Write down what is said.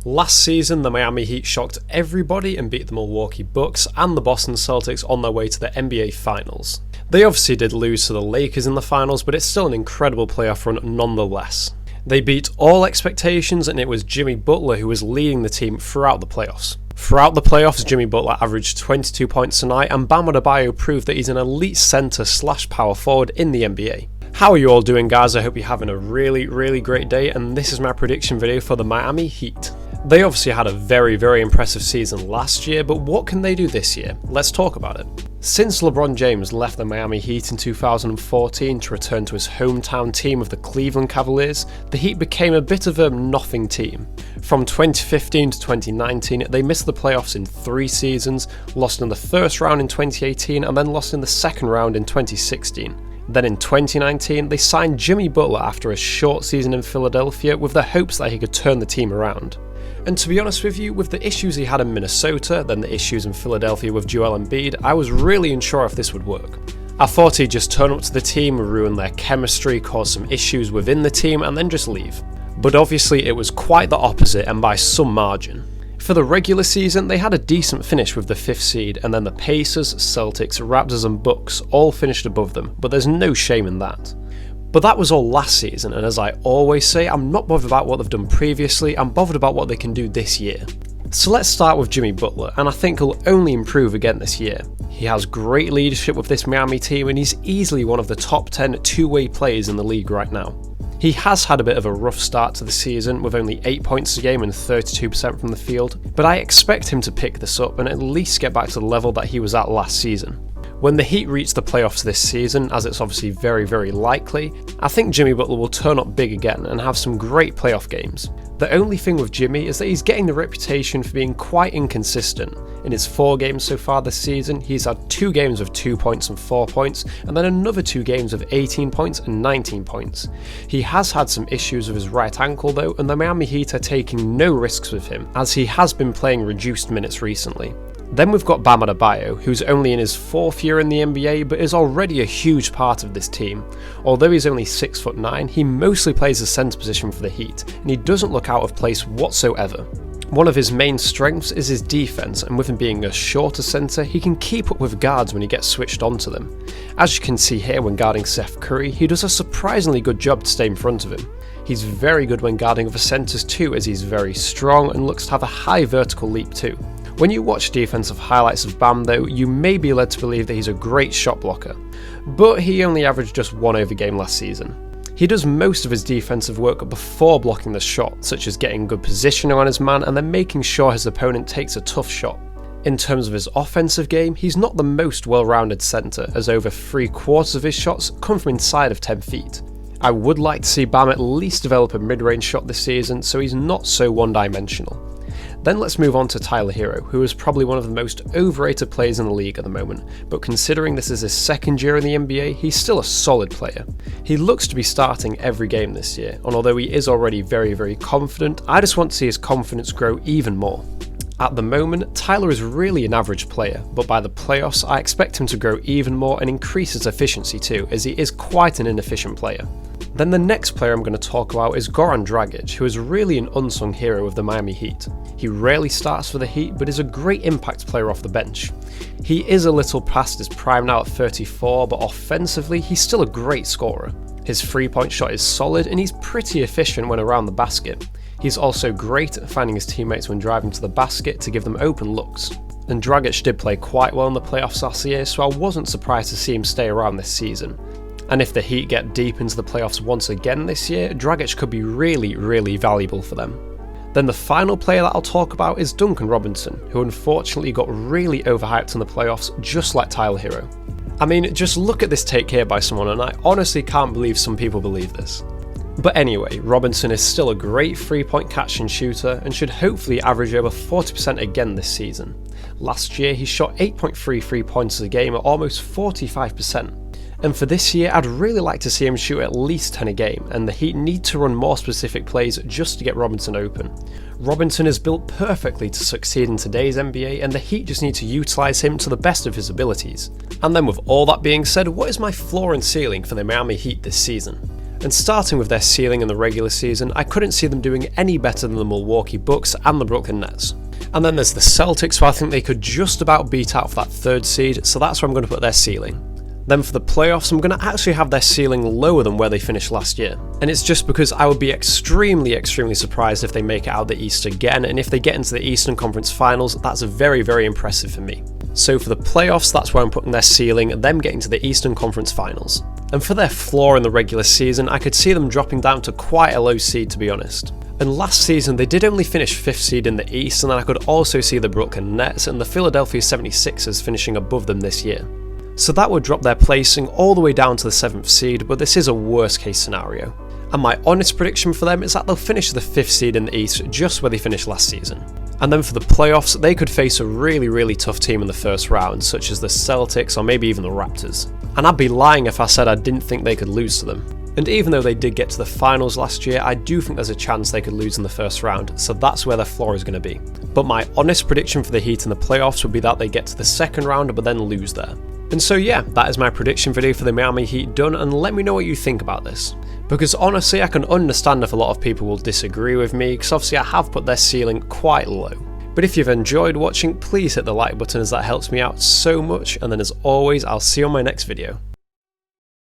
Last season, the Miami Heat shocked everybody and beat the Milwaukee Bucks and the Boston Celtics on their way to the NBA Finals. They obviously did lose to the Lakers in the finals, but it's still an incredible playoff run nonetheless. They beat all expectations, and it was Jimmy Butler who was leading the team throughout the playoffs. Throughout the playoffs, Jimmy Butler averaged 22 points a night, and Bam Adebayo proved that he's an elite centre/power forward in the NBA. How are you all doing, guys? I hope you're having a really great day, and this is my prediction video for the Miami Heat. They obviously had a very impressive season last year, but what can they do this year? Let's talk about it. Since LeBron James left the Miami Heat in 2014 to return to his hometown team of the Cleveland Cavaliers, the Heat became a bit of a nothing team. From 2015 to 2019, they missed the playoffs in 3 seasons, lost in the first round in 2018, and then lost in the second round in 2016. Then in 2019, they signed Jimmy Butler after a short season in Philadelphia with the hopes that he could turn the team around. And to be honest with you, with the issues he had in Minnesota, then the issues in Philadelphia with Joel Embiid, I was really unsure if this would work. I thought he'd just turn up to the team, ruin their chemistry, cause some issues within the team, and then just leave. But obviously it was quite the opposite, and by some margin. For the regular season, they had a decent finish with the 5th seed, and then the Pacers, Celtics, Raptors and Bucks all finished above them, but there's no shame in that. But that was all last season, and as I always say, I'm not bothered about what they've done previously, I'm bothered about what they can do this year. So let's start with Jimmy Butler, and I think he'll only improve again this year. He has great leadership with this Miami team, and he's easily one of the top 10 two-way players in the league right now. He has had a bit of a rough start to the season with only 8 points a game and 32% from the field, but I expect him to pick this up and at least get back to the level that he was at last season. When the Heat reach the playoffs this season, as it's obviously very likely, I think Jimmy Butler will turn up big again and have some great playoff games. The only thing with Jimmy is that he's getting the reputation for being quite inconsistent. In his 4 games so far this season, he's had 2 games of 2 points and 4 points, and then another 2 games of 18 points and 19 points. He has had some issues with his right ankle though, and the Miami Heat are taking no risks with him, as he has been playing reduced minutes recently. Then we've got Bam Adebayo, who's only in his 4th year in the NBA but is already a huge part of this team. Although he's only 6'9", he mostly plays the centre position for the Heat, and he doesn't look out of place whatsoever. One of his main strengths is his defense, and with him being a shorter centre, he can keep up with guards when he gets switched onto them. As you can see here when guarding Seth Curry, he does a surprisingly good job to stay in front of him. He's very good when guarding other centres too, as he's very strong and looks to have a high vertical leap too. When you watch defensive highlights of Bam though, you may be led to believe that he's a great shot blocker, but he only averaged just 1 over game last season. He does most of his defensive work before blocking the shot, such as getting good positioning on his man and then making sure his opponent takes a tough shot. In terms of his offensive game, he's not the most well-rounded centre, as over 3/4 of his shots come from inside of 10 feet. I would like to see Bam at least develop a mid-range shot this season so he's not so one-dimensional. Then let's move on to Tyler Hero, who is probably one of the most overrated players in the league at the moment, but considering this is his 2nd year in the NBA, he's still a solid player. He looks to be starting every game this year, and although he is already very confident, I just want to see his confidence grow even more. At the moment, Tyler is really an average player, but by the playoffs I expect him to grow even more and increase his efficiency too, as he is quite an inefficient player. Then the next player I'm going to talk about is Goran Dragic, who is really an unsung hero of the Miami Heat. He rarely starts for the Heat, but is a great impact player off the bench. He is a little past his prime now at 34, but offensively he's still a great scorer. His 3-point shot is solid and he's pretty efficient when around the basket. He's also great at finding his teammates when driving to the basket to give them open looks. And Dragic did play quite well in the playoffs last year, so I wasn't surprised to see him stay around this season. And if the Heat get deep into the playoffs once again this year, Dragic could be really valuable for them. Then the final player that I'll talk about is Duncan Robinson, who unfortunately got really overhyped in the playoffs, just like Tyler Hero. I mean, just look at this take here by someone, and I honestly can't believe some people believe this. But anyway, Robinson is still a great 3-point catch and shooter and should hopefully average over 40% again this season. Last year he shot 8.3 3-pointers a game at almost 45%. And for this year, I'd really like to see him shoot at least 10 a game, and the Heat need to run more specific plays just to get Robinson open. Robinson is built perfectly to succeed in today's NBA, and the Heat just need to utilise him to the best of his abilities. And then with all that being said, what is my floor and ceiling for the Miami Heat this season? And starting with their ceiling in the regular season, I couldn't see them doing any better than the Milwaukee Bucks and the Brooklyn Nets. And then there's the Celtics, who I think they could just about beat out for that 3rd seed, so that's where I'm going to put their ceiling. Then for the playoffs, I'm going to actually have their ceiling lower than where they finished last year. And it's just because I would be extremely surprised if they make it out the East again, and if they get into the Eastern Conference Finals, that's very impressive for me. So for the playoffs, that's where I'm putting their ceiling, them getting to the Eastern Conference Finals. And for their floor in the regular season, I could see them dropping down to quite a low seed, to be honest. And last season, they did only finish 5th seed in the East, and then I could also see the Brooklyn Nets and the Philadelphia 76ers finishing above them this year. So that would drop their placing all the way down to the 7th seed, but this is a worst case scenario. And my honest prediction for them is that they'll finish the 5th seed in the East, just where they finished last season. And then for the playoffs, they could face a really tough team in the first round, such as the Celtics or maybe even the Raptors. And I'd be lying if I said I didn't think they could lose to them. And even though they did get to the finals last year, I do think there's a chance they could lose in the first round, so that's where their floor is going to be. But my honest prediction for the Heat in the playoffs would be that they get to the 2nd round but then lose there. And so yeah, that is my prediction video for the Miami Heat done, and let me know what you think about this. Because honestly, I can understand if a lot of people will disagree with me, because obviously I have put their ceiling quite low. But if you've enjoyed watching, please hit the like button as that helps me out so much, and then as always, I'll see you on my next video.